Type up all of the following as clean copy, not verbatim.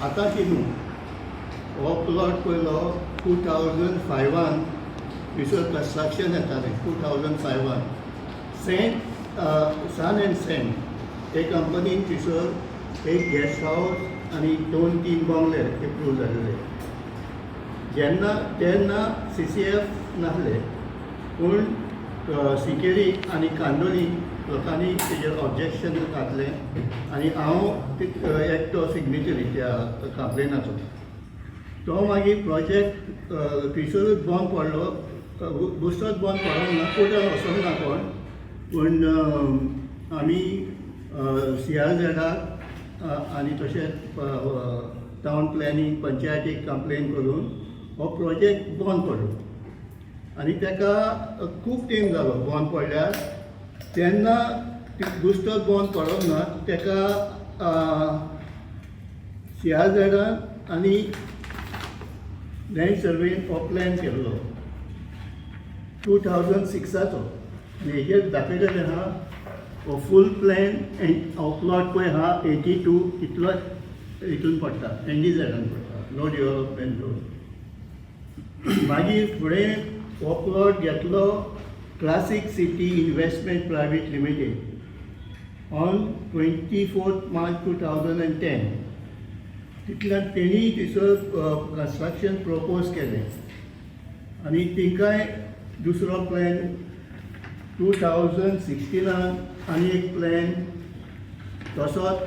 आतांची न्हू, हो प्लॉट पयलो 2005 भितर कंस्ट्रक्शन येतालें 2005 सन एंड सेंट हे कंपनीन भितर एक गेस्ट हावस आनी 2-3 बंगले एप्रूव जाल्ले. तेन्ना CCF नासले, पूण सिकेरी आनी कांदोली लोकांनी तेजेर ऑब्जेक्शन घातलें आनी हांव एकटो सिग्नेचरी त्या कंप्लेनाचो. तो मागीर प्रोजेक्ट थंयसरूच बंद पडलो. बुस्टोच बंद पडोंक ना, कोर्टान वचोंक ना कोण, पूण आमी CRZाक आनी तशेंच टावन प्लॅनिंग पंचायतीक कंप्लेन करून हो प्रोजेक्ट बंद पडलो. आनी ताका खूब टायम जालो बंद पडल्यार. तेन्ना बुस्टोच बंद पडोंक ना, ताका CRZान आनी लँड सर्वेन हो प्लॅन केल्लो 2006चो. आनी हेजेर दाखयलेलें आहा हो फूल प्लॅन एंड हो प्लॉट पळय आहा 82 इतलोच हितून पडटा, NDZान पडटा, नो डेव्हलपमेंट झोन. मागीर फुडें हो प्लॉट घेतलो classic city investment private limited on 24 March 2010. तितल्यान तेणी थंयसर कंस्ट्रक्शन प्रपोज केलें आनी तेंकाय दुसरो प्लॅन 2016 आनी एक प्लॅन तसोच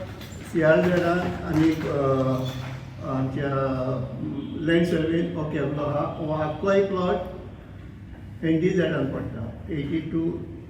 CRZान आनी आमच्या लँड सर्वेन हो केल्लो आहा. हो आख्खोय प्लॉट NDZान पडटा 82